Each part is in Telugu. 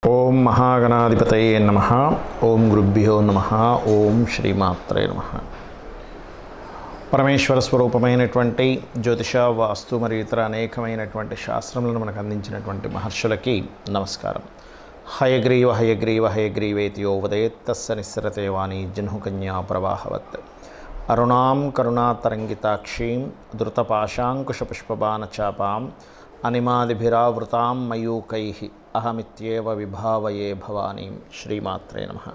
ఓం మహాగణాధిపతయే నమః. ఓం గురుభ్యో నమః. ఓం శ్రీమాత్రే నమః. పరమేశ్వర స్వరూపమైనటువంటి జ్యోతిష, వాస్తు మరియు ఇతర అనేకమైనటువంటి శాస్త్రములను మనకు అందించినటువంటి మహర్షులకి నమస్కారం. హయగ్రీవ హయగ్రీవ హయగ్రీవేతి యో వదేత్ తస్య నిస్సరతే వాణి జహ్నుకన్యా ప్రవాహవత్. అరుణాం కరుణాతరంగితాక్షీం ధృతపాశాంకుశపుష్పబాణచాపాం అనిమాదిభిరావృతాం మయూకైః అహమిత్యేవ విభావయే భవానీం. శ్రీమాత్రే నమః.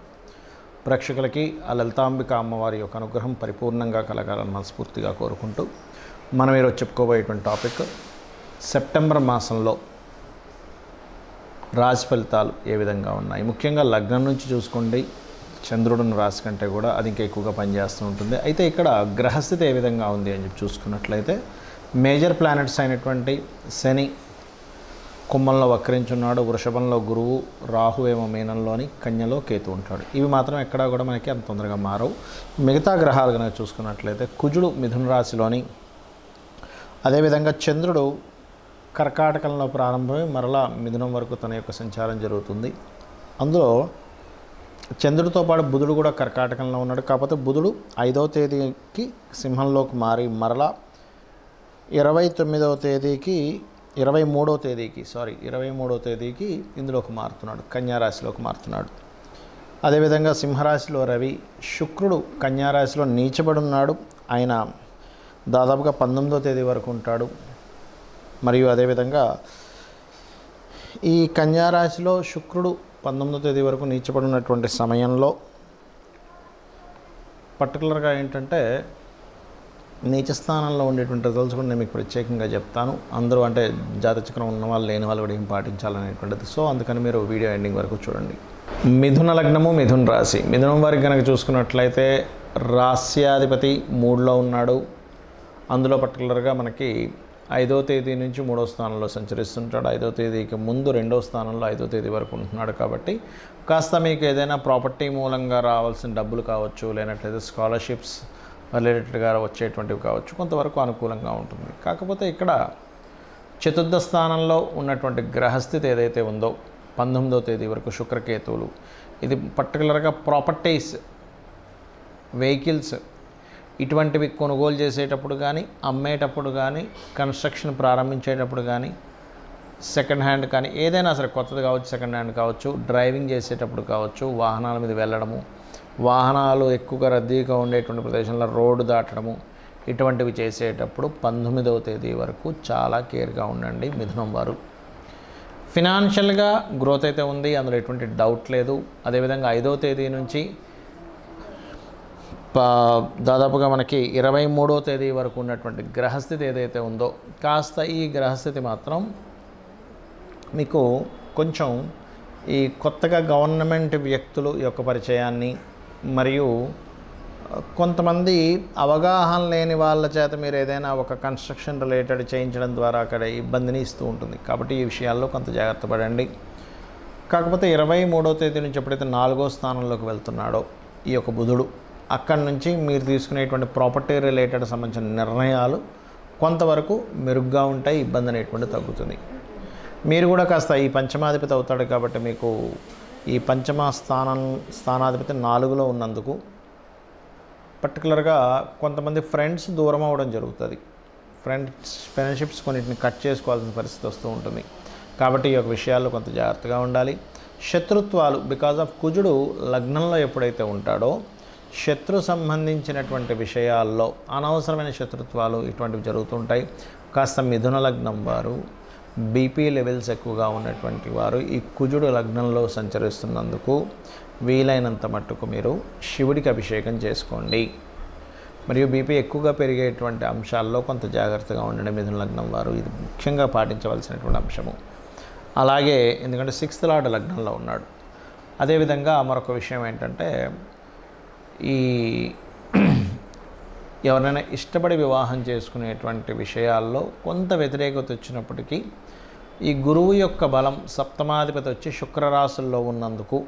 ప్రేక్షకులకి ఆ లలితాంబిక అమ్మవారి యొక్క అనుగ్రహం పరిపూర్ణంగా కలగాలని మనస్ఫూర్తిగా కోరుకుంటూ మనం ఈరోజు చెప్పుకోబోయేటువంటి టాపిక్ సెప్టెంబర్ మాసంలో రాశి ఫలితాలు ఏ విధంగా ఉన్నాయి. ముఖ్యంగా లగ్నం నుంచి చూసుకోండి, చంద్రుడిని రాశి కంటే కూడా అది ఇంకా ఎక్కువగా పనిచేస్తూ ఉంటుంది. అయితే ఇక్కడ గ్రహస్థితి ఏ విధంగా ఉంది అని చెప్పి చూసుకున్నట్లయితే మేజర్ ప్లానెట్స్ అయినటువంటి శని కుంభంలో వక్రించున్నాడు, వృషభంలో గురువు, రాహు ఏమో మీనంలోని, కన్యలో కేతు ఉంటాడు. ఇవి మాత్రం ఎక్కడా కూడా మనకి అంత తొందరగా మారవు. మిగతా గ్రహాలు కనుక చూసుకున్నట్లయితే కుజుడు మిథున రాశిలోని, అదేవిధంగా చంద్రుడు కర్కాటకంలో ప్రారంభమై మరలా మిథునం వరకు తన యొక్క సంచారం జరుగుతుంది. అందులో చంద్రుడితో పాటు బుధుడు కూడా కర్కాటకంలో ఉన్నాడు. కాకపోతే బుధుడు 5వ తేదీకి సింహంలోకి మారి మరలా 23వ తేదీకి ఇందులోకి మారుతున్నాడు, కన్యారాశిలోకి మారుతున్నాడు. అదేవిధంగా సింహరాశిలో రవి, శుక్రుడు కన్యారాశిలో నీచబడి ఉన్నాడు. ఆయన దాదాపుగా 19వ తేదీ వరకు ఉంటాడు. మరియు అదేవిధంగా ఈ కన్యారాశిలో శుక్రుడు 19వ తేదీ వరకు నీచబడి ఉన్నటువంటి సమయంలో పర్టికులర్గా ఏంటంటే నీచ స్థానంలో ఉండేటువంటి రిజల్ట్స్ కూడా నేను మీకు ప్రత్యేకంగా చెప్తాను. అందరూ అంటే జాతచక్రం ఉన్న వాళ్ళు లేని వాళ్ళు కూడా ఏం పాటించాలనేటువంటిది. సో అందుకని మీరు వీడియో ఎండింగ్ వరకు చూడండి. మిథున లగ్నము, మిథున రాశి. మిథునం వారికి కనుక చూసుకున్నట్లయితే రాస్యాధిపతి 3లో ఉన్నాడు. అందులో పర్టికులర్గా మనకి 5వ తేదీ నుంచి 3వ స్థానంలో సంచరిస్తుంటాడు. 5వ తేదీకి ముందు 2వ స్థానంలో 5వ తేదీ వరకు ఉంటున్నాడు. కాబట్టి కాస్త మీకు ఏదైనా ప్రాపర్టీ మూలంగా రావాల్సిన డబ్బులు కావచ్చు, లేనట్లయితే స్కాలర్షిప్స్ రిలేటెడ్గా వచ్చేటువంటివి కావచ్చు, కొంతవరకు అనుకూలంగా ఉంటుంది. కాకపోతే ఇక్కడ చతుర్థ స్థానంలో ఉన్నటువంటి గ్రహస్థితి ఏదైతే ఉందో 19వ తేదీ వరకు శుక్రకేతువులు, ఇది పర్టికులర్గా ప్రాపర్టీస్, వెహికల్స్ ఇటువంటివి కొనుగోలు చేసేటప్పుడు కానీ, అమ్మేటప్పుడు కానీ, కన్స్ట్రక్షన్ ప్రారంభించేటప్పుడు కానీ, సెకండ్ హ్యాండ్ కానీ ఏదైనా సరే కొత్తది కావచ్చు, సెకండ్ హ్యాండ్ కావచ్చు, డ్రైవింగ్ చేసేటప్పుడు కావచ్చు, వాహనాల మీద వెళ్ళడము, వాహనాలు ఎక్కువగా రద్దీగా ఉండేటువంటి ప్రదేశంలో రోడ్డు దాటడము, ఇటువంటివి చేసేటప్పుడు 19వ తేదీ వరకు చాలా కేర్గా ఉండండి మిథునం వారు. ఫినాన్షియల్గా గ్రోత్ అయితే ఉంది, అందులో ఎటువంటి డౌట్ లేదు. అదేవిధంగా 5వ తేదీ నుంచి దాదాపుగా మనకి 23వ తేదీ వరకు ఉన్నటువంటి గ్రహస్థితి ఏదైతే ఉందో కాస్త ఈ గ్రహస్థితి మాత్రం మీకు కొంచెం ఈ కొత్తగా గవర్నమెంట్ వ్యక్తుల యొక్క పరిచయాన్ని మరియు కొంతమంది అవగాహన లేని వాళ్ళ చేత మీరు ఏదైనా ఒక కన్స్ట్రక్షన్ రిలేటెడ్ చేయించడం ద్వారా అక్కడ ఇబ్బందిని ఇస్తూ ఉంటుంది. కాబట్టి ఈ విషయాల్లో కొంత జాగ్రత్త పడండి. కాకపోతే 23వ తేదీ నుంచి ఎప్పుడైతే 4వ స్థానంలోకి వెళ్తున్నాడో ఈ యొక్క బుధుడు, అక్కడి నుంచి మీరు తీసుకునేటువంటి ప్రాపర్టీ రిలేటెడ్ సంబంధించిన నిర్ణయాలు కొంతవరకు మెరుగ్గా ఉంటాయి, ఇబ్బంది అనేటువంటి తగ్గుతుంది. మీరు కూడా కాస్త ఈ పంచమాధిపతి అవుతాడు కాబట్టి మీకు ఈ పంచమ స్థానాధిపతి 4లో ఉన్నందుకు పర్టికులర్గా కొంతమంది ఫ్రెండ్స్ దూరం అవ్వడం జరుగుతుంది. ఫ్రెండ్షిప్స్ కొన్నిటిని కట్ చేసుకోవాల్సిన పరిస్థితి వస్తూ ఉంటుంది. కాబట్టి ఈ యొక్క విషయాల్లో కొంత జాగ్రత్తగా ఉండాలి. శత్రుత్వాలు బికాజ్ ఆఫ్ కుజుడు లగ్నంలో ఎప్పుడైతే ఉంటాడో శత్రు సంబంధించినటువంటి విషయాల్లో అనవసరమైన శత్రుత్వాలు ఇటువంటివి జరుగుతుంటాయి. కాస్త మిథున లగ్నం వారు బీపీ లెవెల్స్ ఎక్కువగా ఉన్నటువంటి వారు ఈ కుజుడు లగ్నంలో సంచరిస్తున్నందుకు వీలైనంత మట్టుకు మీరు శివుడికి అభిషేకం చేసుకోండి. మరియు బీపీ ఎక్కువగా పెరిగేటువంటి అంశాల్లో కొంత జాగ్రత్తగా ఉండండి మిథున లగ్నం వారు. ఇది ముఖ్యంగా పాటించవలసినటువంటి అంశము. అలాగే ఎందుకంటే 6th లార్డ్ లగ్నంలో ఉన్నాడు. అదేవిధంగా మరొక విషయం ఏంటంటే ఈ ఎవరైనా ఇష్టపడి వివాహం చేసుకునేటువంటి విషయాల్లో కొంత వ్యతిరేకత వచ్చినప్పటికీ ఈ గురువు యొక్క బలం సప్తమాధిపతి వచ్చి శుక్రరాశుల్లో ఉన్నందుకు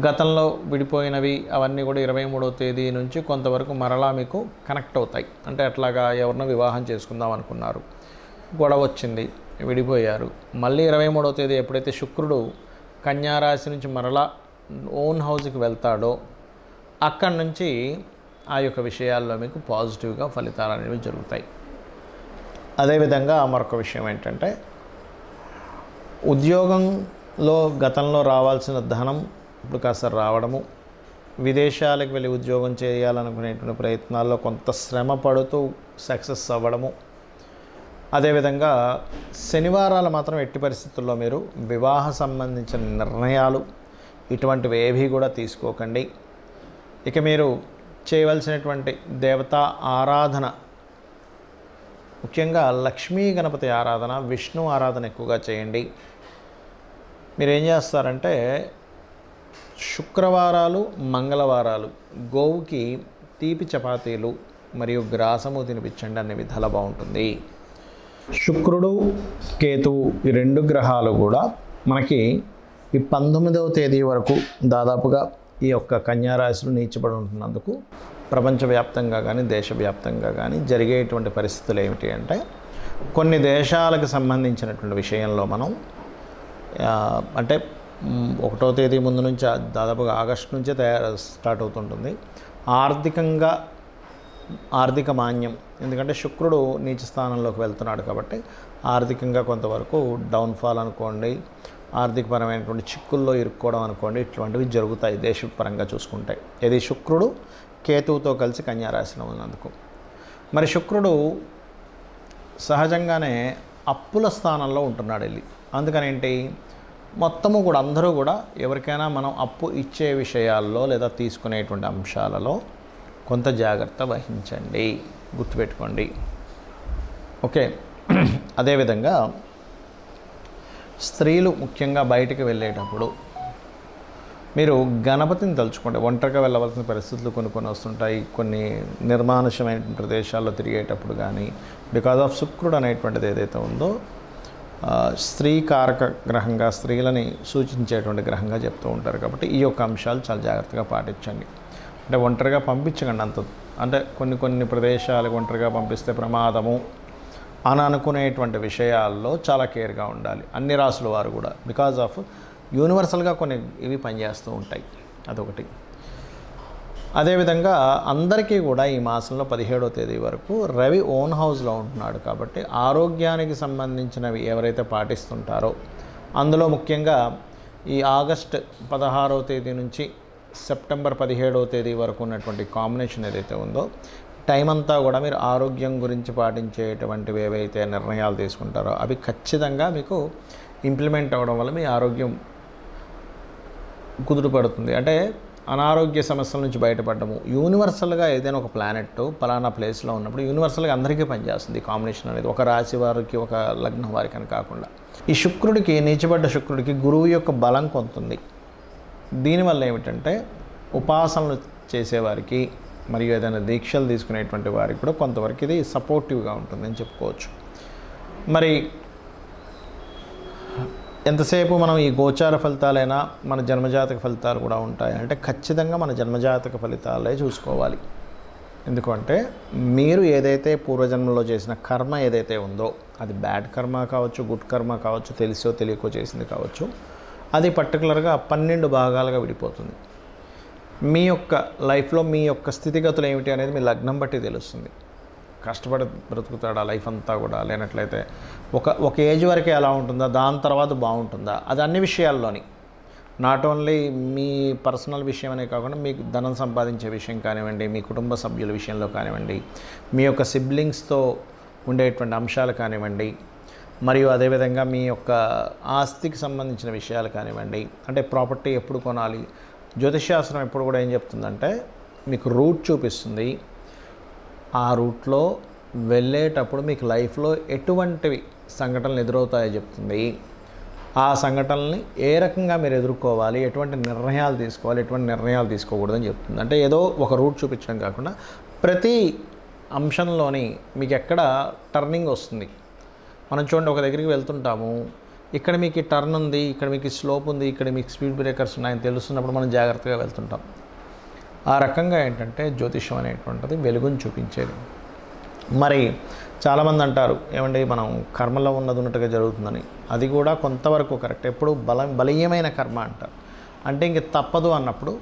గతంలో విడిపోయినవి అవన్నీ కూడా 23వ తేదీ నుంచి కొంతవరకు మరలా మీకు కనెక్ట్ అవుతాయి. అంటే అట్లాగా ఎవరినో వివాహం చేసుకుందాం అనుకున్నారు, గొడవ వచ్చింది, విడిపోయారు. మళ్ళీ 23వ తేదీ ఎప్పుడైతే శుక్రుడు కన్యా రాశి నుంచి మరలా ఓన్ హౌస్కి వెళ్తాడో అక్కడి నుంచి ఆ యొక్క విషయాల్లో మీకు పాజిటివ్గా ఫలితాలు అనేవి జరుగుతాయి. అదేవిధంగా మరొక విషయం ఏంటంటే, ఉద్యోగంలో గతంలో రావాల్సిన ధనం ఇప్పుడు కాస్త రావడము, విదేశాలకు వెళ్ళి ఉద్యోగం చేయాలనుకునేటువంటి ప్రయత్నాల్లో కొంత శ్రమ పడుతూ సక్సెస్ అవ్వడము. అదేవిధంగా శనివారాలు మాత్రం ఎట్టి పరిస్థితుల్లో మీరు వివాహ సంబంధించిన నిర్ణయాలు ఇటువంటివి ఏవి కూడా తీసుకోకండి. ఇక మీరు చేయవలసినటువంటి దేవతా ఆరాధన, ముఖ్యంగా లక్ష్మీ గణపతి ఆరాధన, విష్ణు ఆరాధన ఎక్కువగా చేయండి. మీరు ఏం చేస్తారంటే శుక్రవారాలు, మంగళవారాలు గోవుకి తీపి చపాతీలు మరియు గ్రాసము తినిపించండి, అన్ని విధాలా బాగుంటుంది. శుక్రుడు, కేతువు ఈ 2 గ్రహాలు కూడా మనకి ఈ 19వ తేదీ వరకు దాదాపుగా ఈ యొక్క కన్యా రాశిలో నీచబడి ఉంటున్నందుకు ప్రపంచవ్యాప్తంగా కానీ దేశవ్యాప్తంగా కానీ జరిగేటువంటి పరిస్థితులు ఏమిటి అంటే, కొన్ని దేశాలకు సంబంధించినటువంటి విషయంలో మనం అంటే 1వ తేదీ ముందు నుంచి దాదాపుగా ఆగస్టు నుంచే స్టార్ట్ అవుతుంటుంది. ఆర్థిక మాన్యం, ఎందుకంటే శుక్రుడు నీచ స్థానంలోకి వెళ్తున్నాడు కాబట్టి ఆర్థికంగా కొంతవరకు డౌన్ఫాల్ అనుకోండి, ఆర్థికపరమైనటువంటి చిక్కుల్లో ఇరుక్కోవడం అనుకోండి, ఇటువంటివి జరుగుతాయి దేశపరంగా చూసుకుంటే. ఇది శుక్రుడు కేతువుతో కలిసి కన్యా రాశిలో ఉన్నందుకు. మరి శుక్రుడు సహజంగానే అప్పుల స్థానంలో ఉంటున్నాడు వెళ్ళి, అందుకని ఏంటి మొత్తము కూడా అందరూ కూడా ఎవరికైనా మనం అప్పు ఇచ్చే విషయాల్లో లేదా తీసుకునేటువంటి అంశాలలో కొంత జాగ్రత్త వహించండి, గుర్తుపెట్టుకోండి. ఓకే. అదేవిధంగా స్త్రీలు ముఖ్యంగా బయటికి వెళ్ళేటప్పుడు మీరు గణపతిని తలుచుకోండి. ఒంటరిగా వెళ్ళవలసిన పరిస్థితులు కొన్ని వస్తుంటాయి, కొన్ని నిర్మానుషమైన ప్రదేశాల్లో తిరిగేటప్పుడు కానీ, బికాజ్ ఆఫ్ శుక్రుడు అనేటువంటిది ఏదైతే ఉందో స్త్రీ కారక గ్రహంగా, స్త్రీలని సూచించేటువంటి గ్రహంగా చెప్తూ ఉంటారు. కాబట్టి ఈ యొక్క అంశాలు చాలా జాగ్రత్తగా పాటించండి. అంటే ఒంటరిగా పంపించకండి అంత, అంటే కొన్ని ప్రదేశాలకు ఒంటరిగా పంపిస్తే ప్రమాదము అని అనుకునేటువంటి విషయాల్లో చాలా కేర్గా ఉండాలి అన్ని రాసుల వారు కూడా, బికాజ్ ఆఫ్ యూనివర్సల్గా కొన్ని ఇవి పనిచేస్తూ ఉంటాయి. అదొకటి. అదేవిధంగా అందరికీ కూడా ఈ మాసంలో 17వ తేదీ వరకు రవి ఓన్ హౌస్లో ఉంటున్నాడు కాబట్టి ఆరోగ్యానికి సంబంధించినవి ఎవరైతే పాటిస్తుంటారో, అందులో ముఖ్యంగా ఈ ఆగస్ట్ 16వ తేదీ నుంచి సెప్టెంబర్ 17వ తేదీ వరకు ఉన్నటువంటి కాంబినేషన్ ఏదైతే ఉందో, టైం అంతా కూడా మీరు ఆరోగ్యం గురించి పాటించేటువంటివి ఏవైతే నిర్ణయాలు తీసుకుంటారో అవి ఖచ్చితంగా మీకు ఇంప్లిమెంట్ అవ్వడం వల్ల మీ ఆరోగ్యం కుదురుపడుతుంది. అంటే అనారోగ్య సమస్యల నుంచి బయటపడము. యూనివర్సల్గా ఏదైనా ఒక ప్లానెట్ పలానా ప్లేస్లో ఉన్నప్పుడు యూనివర్సల్గా అందరికీ పనిచేస్తుంది కాంబినేషన్ అనేది, ఒక రాశి వారికి ఒక లగ్నం వారికి అని కాకుండా. ఈ శుక్రుడికి, నీచబడ్డ శుక్రుడికి గురువు యొక్క బలం కొంత ఉంది. దీనివల్ల ఏమిటంటే ఉపాసనలు చేసేవారికి మరియు ఏదైనా దీక్షలు తీసుకునేటువంటి వారికి కూడా కొంతవరకు ఇది సపోర్టివ్గా ఉంటుందని చెప్పుకోవచ్చు. మరి ఎంతసేపు మనం ఈ గోచార ఫలితాలైనా మన జన్మజాతక ఫలితాలు కూడా ఉంటాయి అంటే ఖచ్చితంగా మన జన్మజాతక ఫలితాలే చూసుకోవాలి. ఎందుకంటే మీరు ఏదైతే పూర్వజన్మలో చేసిన కర్మ ఏదైతే ఉందో, అది బ్యాడ్ కర్మ కావచ్చు, గుడ్ కర్మ కావచ్చు, తెలిసో తెలియకో చేసింది కావచ్చు, అది పర్టికులర్గా 12 భాగాలుగా విడిపోతుంది. మీ యొక్క లైఫ్లో మీ యొక్క స్థితిగతులు ఏమిటి అనేది మీ లగ్నం బట్టి తెలుస్తుంది. కష్టపడి బ్రతుకుతాడా లైఫ్ అంతా కూడా, లేనట్లయితే ఒక ఏజ్ వరకే ఎలా ఉంటుందా, దాని తర్వాత బాగుంటుందా, అది అన్ని విషయాల్లోని, నాట్ ఓన్లీ మీ పర్సనల్ విషయం అనే కాకుండా మీకు ధనం సంపాదించే విషయం కానివ్వండి, మీ కుటుంబ సభ్యుల విషయంలో కానివ్వండి, మీ యొక్క సిబ్లింగ్స్తో ఉండేటువంటి అంశాలు కానివ్వండి, మరియు అదేవిధంగా మీ యొక్క ఆస్తికి సంబంధించిన విషయాలు కానివ్వండి, అంటే ప్రాపర్టీ ఎప్పుడు కొనాలి, జ్యోతిష్శాస్త్రం ఎప్పుడు కూడా ఏం చెప్తుందంటే మీకు రూట్ చూపిస్తుంది. ఆ రూట్లో వెళ్ళేటప్పుడు మీకు లైఫ్లో ఎటువంటివి సంఘటనలు ఎదురవుతాయో చెప్తుంది. ఆ సంఘటనల్ని ఏ రకంగా మీరు ఎదుర్కోవాలి, ఎటువంటి నిర్ణయాలు తీసుకోవాలి, ఎటువంటి నిర్ణయాలు తీసుకోకూడదని చెప్తుంది. అంటే ఏదో ఒక రూట్ చూపించడం కాకుండా ప్రతి అంశంలోని మీకు ఎక్కడ టర్నింగ్ వస్తుంది. మనం చూడండి, ఒక దగ్గరికి వెళ్తుంటాము, ఇక్కడ మీకు టర్న్ ఉంది, ఇక్కడ మీకు స్లోప్ ఉంది, ఇక్కడ మీకు స్పీడ్ బ్రేకర్స్ ఉన్నాయని తెలుస్తున్నప్పుడు మనం జాగ్రత్తగా వెళ్తుంటాం. ఆ రకంగా ఏంటంటే జ్యోతిష్యం అనేటువంటిది వెలుగుని చూపించేది. మరి చాలామంది అంటారు ఏమండి మనం కర్మలో ఉన్నట్టుగా జరుగుతుందని. అది కూడా కొంతవరకు కరెక్ట్. ఎప్పుడు బలీయమైన కర్మ అంటారు. అంటే ఇంక తప్పదు అన్నప్పుడు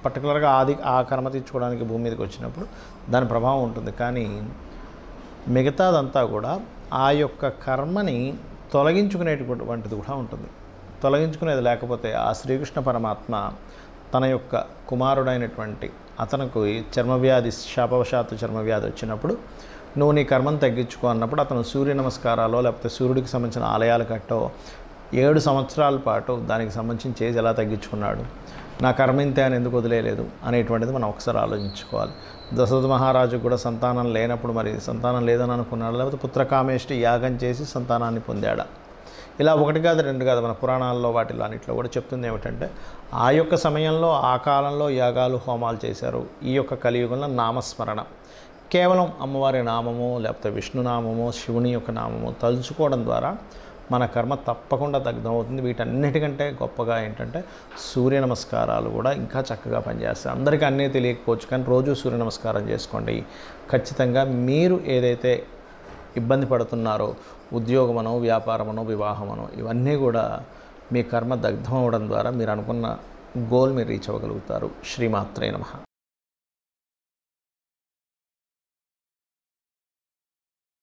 పర్టికులర్గా ఆ కర్మ తీర్చుకోవడానికి భూమి మీదకి వచ్చినప్పుడు దాని ప్రభావం ఉంటుంది. కానీ మిగతాదంతా కూడా ఆ యొక్క కర్మని తొలగించుకునేటువంటిది కూడా ఉంటుంది. తొలగించుకునేది లేకపోతే ఆ శ్రీకృష్ణ పరమాత్మ తన యొక్క కుమారుడైనటువంటి అతనికి చర్మవ్యాధి, శాపవశాత్తు చర్మవ్యాధి వచ్చినప్పుడు నువ్వు నీ కర్మను తగ్గించుకో అన్నప్పుడు అతను సూర్య నమస్కారాలు లేకపోతే సూర్యుడికి సంబంధించిన ఆలయాలు కట్టో 7 సంవత్సరాల పాటు దానికి సంబంధించిన చేసి ఎలా తగ్గించుకున్నాడు, నా కర్మ ఇంతే అని ఎందుకు వదిలేయలేదు అనేటువంటిది మనం ఒకసారి ఆలోచించుకోవాలి. దశరథ మహారాజుకు కూడా సంతానం లేనప్పుడు మరి సంతానం లేదని అనుకున్నాడు, లేకపోతే పుత్రకామేష్టి యాగం చేసి సంతానాన్ని పొందాడా? ఇలా 1 కాదు 2 కాదు మన పురాణాల్లో వాటిలో అన్నింటిలో కూడా చెప్తుంది ఏమిటంటే ఆ యొక్క సమయంలో ఆ కాలంలో యాగాలు హోమాలు చేశారు. ఈ యొక్క కలియుగంలో నామస్మరణ కేవలం అమ్మవారి నామము లేకపోతే విష్ణునామము శివుని యొక్క నామము తలుచుకోవడం ద్వారా మన కర్మ తప్పకుండా దగ్ధమవుతుంది. వీటన్నిటికంటే గొప్పగా ఏంటంటే సూర్య నమస్కారాలు కూడా ఇంకా చక్కగా పనిచేస్తాయి. అందరికీ అన్నీ తెలియకపోవచ్చు కానీ రోజు సూర్య నమస్కారం చేసుకోండి. ఖచ్చితంగా మీరు ఏదైతే ఇబ్బంది పడుతున్నారో ఉద్యోగమనో వ్యాపారమనో వివాహమనో ఇవన్నీ కూడా మీ కర్మ దగ్ధం అవ్వడం ద్వారా మీరు అనుకున్న గోల్ మీరు రీచ్ అవ్వగలుగుతారు. శ్రీమాత్రే నమః.